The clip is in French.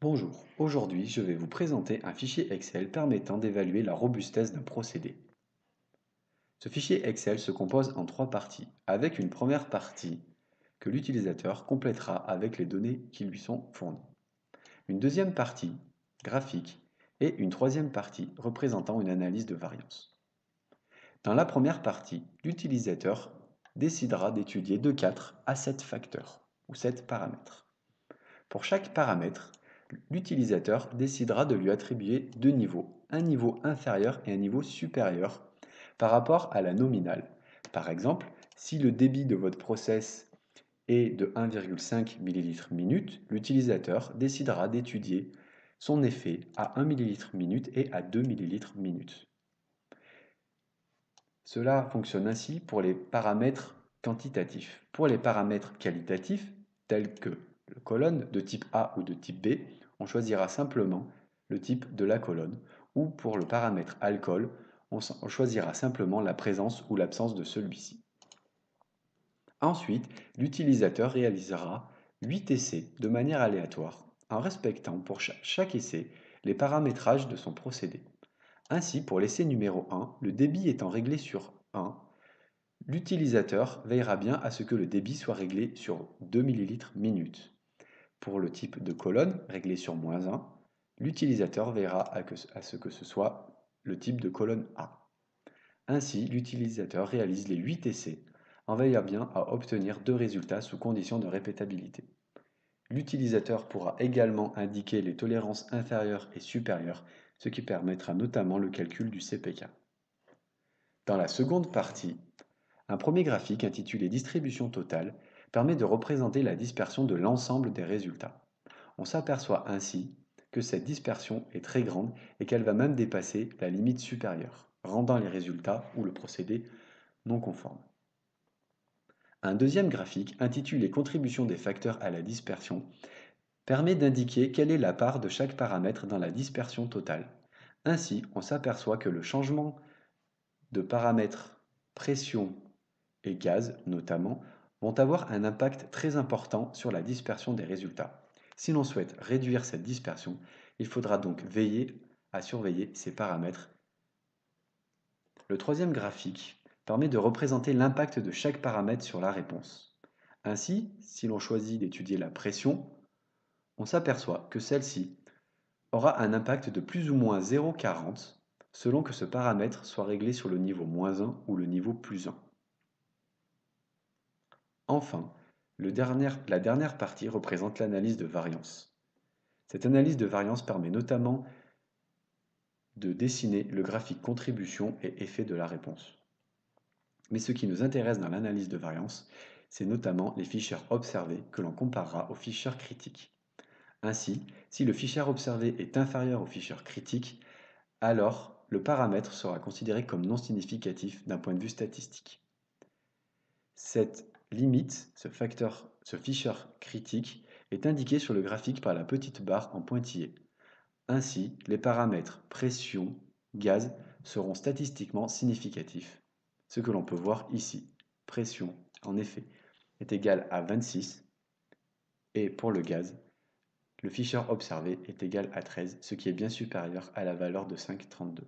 Bonjour, aujourd'hui je vais vous présenter un fichier Excel permettant d'évaluer la robustesse d'un procédé. Ce fichier Excel se compose en trois parties, avec une première partie que l'utilisateur complétera avec les données qui lui sont fournies, une deuxième partie graphique et une troisième partie représentant une analyse de variance. Dans la première partie, l'utilisateur décidera d'étudier de 4 à 7 facteurs ou 7 paramètres. Pour chaque paramètre, l'utilisateur décidera de lui attribuer deux niveaux, un niveau inférieur et un niveau supérieur par rapport à la nominale. Par exemple, si le débit de votre process est de 1,5 ml/minute, l'utilisateur décidera d'étudier son effet à 1 ml/minute et à 2 ml/minute. Cela fonctionne ainsi pour les paramètres quantitatifs. Pour les paramètres qualitatifs, tels que le colonne de type A ou de type B, on choisira simplement le type de la colonne, ou pour le paramètre alcool, on choisira simplement la présence ou l'absence de celui-ci. Ensuite, l'utilisateur réalisera 8 essais de manière aléatoire, en respectant pour chaque essai les paramétrages de son procédé. Ainsi, pour l'essai numéro 1, le débit étant réglé sur 1, l'utilisateur veillera bien à ce que le débit soit réglé sur 2 ml/minute. Pour le type de colonne réglé sur -1, l'utilisateur veillera à ce que ce soit le type de colonne A. Ainsi, l'utilisateur réalise les 8 essais en veillant bien à obtenir deux résultats sous condition de répétabilité. L'utilisateur pourra également indiquer les tolérances inférieures et supérieures, ce qui permettra notamment le calcul du CPK. Dans la seconde partie, un premier graphique intitulé Distribution totale permet de représenter la dispersion de l'ensemble des résultats. On s'aperçoit ainsi que cette dispersion est très grande et qu'elle va même dépasser la limite supérieure, rendant les résultats ou le procédé non conformes. Un deuxième graphique, intitulé Contribution des facteurs à la dispersion, permet d'indiquer quelle est la part de chaque paramètre dans la dispersion totale. Ainsi, on s'aperçoit que le changement de paramètres pression et gaz notamment vont avoir un impact très important sur la dispersion des résultats. Si l'on souhaite réduire cette dispersion, il faudra donc veiller à surveiller ces paramètres. Le troisième graphique permet de représenter l'impact de chaque paramètre sur la réponse. Ainsi, si l'on choisit d'étudier la pression, on s'aperçoit que celle-ci aura un impact de plus ou moins 0,40 selon que ce paramètre soit réglé sur le niveau -1 ou le niveau +1. Enfin, la dernière partie représente l'analyse de variance. Cette analyse de variance permet notamment de dessiner le graphique contribution et effet de la réponse. Mais ce qui nous intéresse dans l'analyse de variance, c'est notamment les ficheurs observés que l'on comparera aux ficheurs critiques. Ainsi, si le fichier observé est inférieur au ficheur critique, alors le paramètre sera considéré comme non significatif d'un point de vue statistique. Cette limite, ce fichier critique, est indiqué sur le graphique par la petite barre en pointillé. Ainsi, les paramètres pression, gaz seront statistiquement significatifs, ce que l'on peut voir ici. Pression, en effet, est égale à 26 et pour le gaz, le fichier observé est égal à 13, ce qui est bien supérieur à la valeur de 5,32.